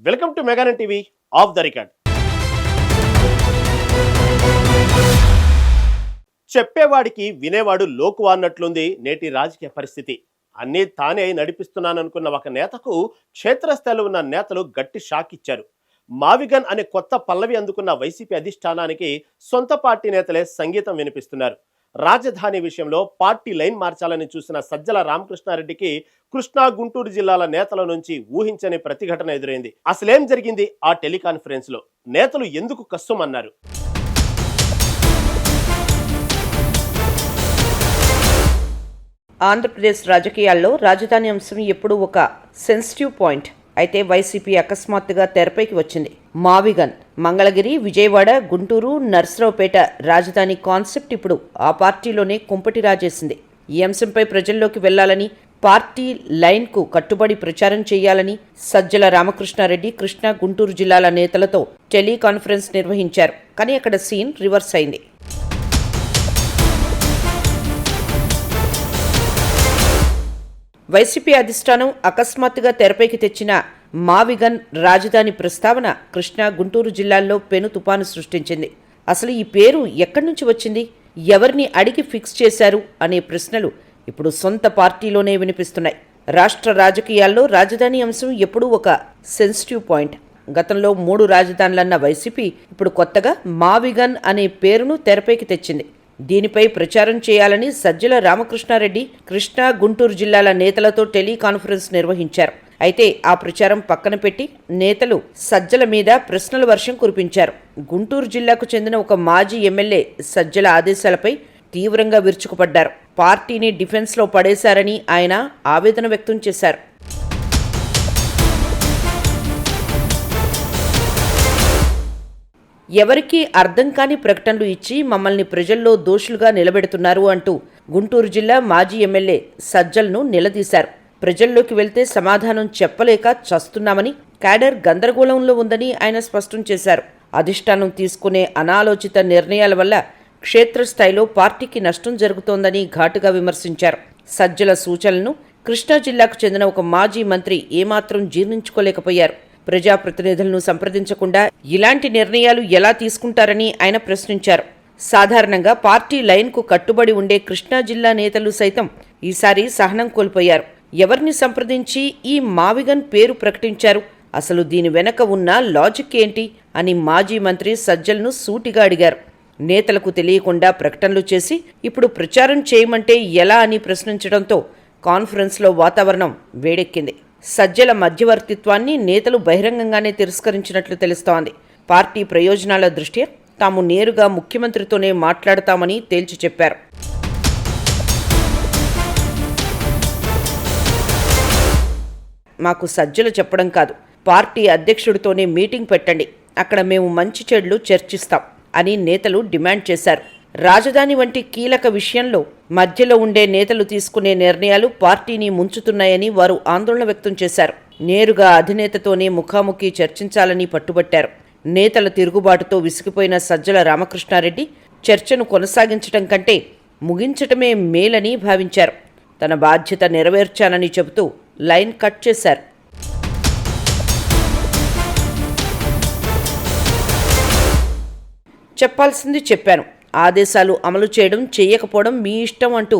Welcome to మెగానన్ TV off the record. చెప్పేవాడికి వినేవాడు లోకువా అన్నట్లుంది నేటి రాజకీయ పరిస్థితి. అన్నీ తానే నడిపిస్తున్నాననుకున్న ఒక నేతకు క్షేత్రస్థాయిలో ఉన్న నేతలు గట్టి షాక్ ఇచ్చారు. మావిగన్ అనే కొత్త పల్లవి అందుకున్న వైసీపీ అధిష్టానానికి సొంత పార్టీ నేతలే సంగీతం వినిపిస్తున్నారు. రాజధాని విషయంలో పార్టీ లైన్ మార్చాలని చూసిన సజ్జల రామకృష్ణారెడ్డికి కృష్ణా గుంటూరు జిల్లాల నేతల నుంచి ఊహించని ప్రతిఘటన ఎదురైంది. అసలేం జరిగింది ఆ టెలికాన్ఫరెన్స్ లో? నేతలు ఎందుకు కస్సుమన్నారు? ఆంధ్రప్రదేశ్ రాజకీయాల్లో రాజధాని అంశం ఎప్పుడూ ఒక సెన్సిటివ్ పాయింట్. అయితే వైసీపీ అకస్మాత్తుగా తెరపైకి వచ్చింది. మావిగన్ మంగళగిరి, విజయవాడ, గుంటూరు, నర్సరావుపేట రాజధాని కాన్సెప్ట్ ఇప్పుడు ఆ పార్టీలోనే కుంపటి రాజేసింది. ఈ అంశంపై ప్రజల్లోకి వెళ్లాలని, పార్టీ లైన్కు కట్టుబడి ప్రచారం చేయాలని సజ్జల రామకృష్ణారెడ్డి కృష్ణా గుంటూరు జిల్లాల నేతలతో టెలికాన్ఫరెన్స్ నిర్వహించారు. కానీ అక్కడ సీన్ రివర్స్ అయింది. వైసీపీ అధిష్టానం అకస్మాత్తుగా తెరపైకి తెచ్చిన మావిగన్ రాజధాని ప్రస్తావన కృష్ణా గుంటూరు జిల్లాల్లో పెను తుపాను సృష్టించింది. అసలు ఈ పేరు ఎక్కడి నుంచి వచ్చింది, ఎవరిని అడిగి ఫిక్స్ చేశారు అనే ప్రశ్నలు ఇప్పుడు సొంత పార్టీలోనే వినిపిస్తున్నాయి. రాష్ట్ర రాజకీయాల్లో రాజధాని అంశం ఎప్పుడూ ఒక సెన్సిటివ్ పాయింట్. గతంలో 3 రాజధానులన్న వైసీపీ ఇప్పుడు కొత్తగా మావిగన్ అనే పేరును తెరపైకి తెచ్చింది. దీనిపై ప్రచారం చేయాలని సజ్జల రామకృష్ణారెడ్డి కృష్ణా గుంటూరు జిల్లాల నేతలతో టెలికాన్ఫరెన్స్ నిర్వహించారు. అయితే ఆ ప్రచారం పక్కన పెట్టి నేతలు సజ్జల మీద ప్రశ్నల వర్షం కురిపించారు. గుంటూరు జిల్లాకు చెందిన ఒక మాజీ ఎమ్మెల్యే సజ్జల ఆదేశాలపై తీవ్రంగా విరుచుకుపడ్డారు. పార్టీని డిఫెన్స్లో పడేశారని ఆయన ఆవేదన వ్యక్తం చేశారు. ఎవరికీ అర్థం కాని ప్రకటనలు ఇచ్చి మమ్మల్ని ప్రజల్లో దోషులుగా నిలబెడుతున్నారు అంటూ గుంటూరు జిల్లా మాజీ ఎమ్మెల్యే సజ్జల్ను నిలదీశారు. ప్రజల్లోకి వెళ్తే సమాధానం చెప్పలేక చస్తున్నామని, క్యాడర్ గందరగోళంలో ఉందని ఆయన స్పష్టం చేశారు. అధిష్టానం తీసుకునే అనాలోచిత నిర్ణయాల వల్ల క్షేత్రస్థాయిలో పార్టీకి నష్టం జరుగుతోందని ఘాటుగా విమర్శించారు. సజ్జల సూచనలను కృష్ణా జిల్లాకు చెందిన ఒక మాజీ మంత్రి ఏమాత్రం జీర్ణించుకోలేకపోయారు. ప్రజాప్రతినిధులను సంప్రదించకుండా ఇలాంటి నిర్ణయాలు ఎలా తీసుకుంటారని ఆయన ప్రశ్నించారు. సాధారణంగా పార్టీ లైన్కు కట్టుబడి ఉండే కృష్ణా జిల్లా నేతలు సైతం ఈసారి సహనం కోల్పోయారు. ఎవరిని సంప్రదించి ఈ మావిగన్ పేరు ప్రకటించారు, అసలు దీని వెనక ఉన్న లాజిక్ ఏంటి అని మాజీ మంత్రి సజ్జల్ను సూటిగా అడిగారు. నేతలకు తెలియకుండా ప్రకటనలు చేసి ఇప్పుడు ప్రచారం చేయమంటే ఎలా అని ప్రశ్నించడంతో కాన్ఫరెన్స్లో వాతావరణం వేడెక్కింది. సజ్జల మధ్యవర్తిత్వాన్ని నేతలు బహిరంగంగానే తిరస్కరించినట్లు తెలుస్తోంది. పార్టీ ప్రయోజనాల దృష్ట్యా తాము నేరుగా ముఖ్యమంత్రితోనే మాట్లాడతామని తేల్చి చెప్పారు. మాకు సజ్జలు చెప్పడం కాదు, పార్టీ అధ్యక్షుడితోనే మీటింగ్ పెట్టండి, అక్కడ మేము మంచి చెడులు చర్చిస్తాం అని నేతలు డిమాండ్ చేశారు. రాజధాని వంటి కీలక విషయంలో మధ్యలో ఉండే నేతలు తీసుకునే నిర్ణయాలు పార్టీని ముంచుతున్నాయని వారు ఆందోళన వ్యక్తం చేశారు. నేరుగా అధినేతతోనే ముఖాముఖి చర్చించాలని పట్టుబట్టారు. నేతల తిరుగుబాటుతో విసిగిపోయిన సజ్జల రామకృష్ణారెడ్డి చర్చను కొనసాగించడం కంటే ముగించటమే మేలని భావించారు. తన బాధ్యత నెరవేర్చానని చెబుతూ లైన్ కట్ చేశారు. చెప్పాల్సింది చెప్పాను, ఆదేశాలు అమలు చేయడం చేయకపోవడం మీ ఇష్టం అంటూ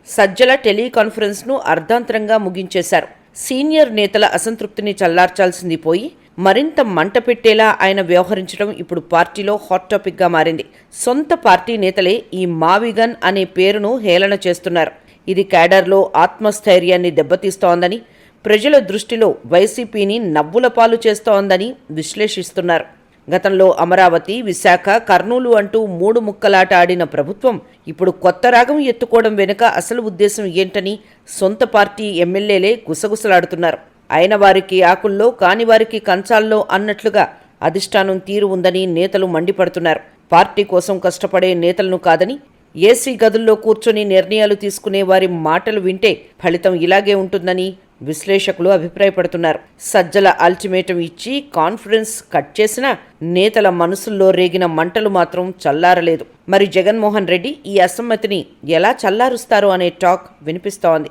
సజ్జల టెలికాన్ఫరెన్స్ను అర్ధాంతరంగా ముగించేశారు. సీనియర్ నేతల అసంతృప్తిని చల్లార్చాల్సింది పోయి మరింత మంట పెట్టేలా ఆయన వ్యవహరించడం ఇప్పుడు పార్టీలో హాట్ టాపిక్గా మారింది. సొంత పార్టీ నేతలే ఈ మావిగన్ అనే పేరును హేళన చేస్తున్నారు. ఇది క్యాడర్లో ఆత్మస్థైర్యాన్ని దెబ్బతీస్తోందని, ప్రజల దృష్టిలో వైసీపీని నవ్వుల పాలు చేస్తోందని విశ్లేషిస్తున్నారు. గతంలో అమరావతి, విశాఖ, కర్నూలు అంటూ 3 ముక్కలాట ఆడిన ప్రభుత్వం ఇప్పుడు కొత్త రాగం ఎత్తుకోవడం వెనుక అసలు ఉద్దేశం ఏంటని సొంత పార్టీ ఎమ్మెల్యేలే గుసగుసలాడుతున్నారు. అయిన వారికి ఆకుల్లో, కాని వారికి కంచాల్లో అన్నట్లుగా అధిష్టానం తీరు ఉందని నేతలు మండిపడుతున్నారు. పార్టీ కోసం కష్టపడే నేతలను కాదని, ఏసీ గదుల్లో కూర్చొని నిర్ణయాలు తీసుకునే వారి మాటలు వింటే ఫలితం ఇలాగే ఉంటుందని విశ్లేషకులు అభిప్రాయపడుతున్నారు. సజ్జల అల్టిమేటం ఇచ్చి కాన్ఫరెన్స్ కట్ చేసినా నేతల మనసుల్లో రేగిన మంటలు మాత్రం చల్లారలేదు. మరి జగన్మోహన్ రెడ్డి ఈ అసమ్మతిని ఎలా చల్లారుస్తారో అనే టాక్ వినిపిస్తోంది.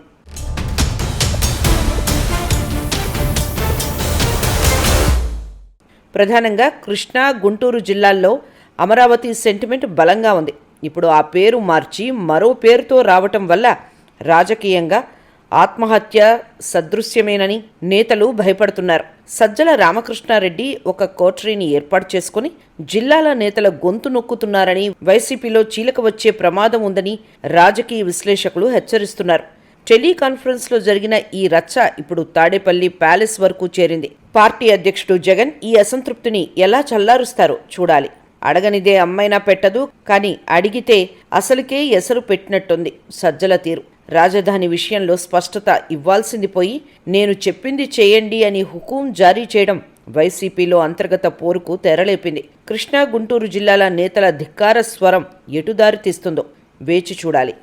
ప్రధానంగా కృష్ణా, గుంటూరు జిల్లాల్లో అమరావతి సెంటిమెంట్ బలంగా ఉంది. ఇప్పుడు ఆ పేరు మార్చి మరో పేరుతో రావటం వల్ల రాజకీయంగా ఆత్మహత్య సదృశ్యమేనని నేతలు భయపడుతున్నారు. సజ్జల రామకృష్ణారెడ్డి ఒక కోటరీని ఏర్పాటు చేసుకుని జిల్లాల నేతల గొంతు నొక్కుతున్నారని, వైసీపీలో చీలిక వచ్చే ప్రమాదం ఉందని రాజకీయ విశ్లేషకులు హెచ్చరిస్తున్నారు. టెలికాన్ఫరెన్స్లో జరిగిన ఈ రచ్చ ఇప్పుడు తాడేపల్లి ప్యాలెస్ వరకు చేరింది. పార్టీ అధ్యక్షుడు జగన్ ఈ అసంతృప్తిని ఎలా చల్లారుస్తారో చూడాలి. అడగనిదే అమ్మైనా పెట్టదు, కానీ అడిగితే అసలుకే ఎసరు పెట్టినట్టుంది సజ్జల తీరు. రాజధాని విషయంలో స్పష్టత ఇవ్వాల్సింది పోయి నేను చెప్పింది చేయండి అని హుకుం జారీ చేయడం వైసీపీలో అంతర్గత పోరుకు తెరలేపింది. కృష్ణా, గుంటూరు జిల్లాల నేతల ధిక్కార స్వరం ఎటు దారి తీస్తుందో వేచి చూడాలి.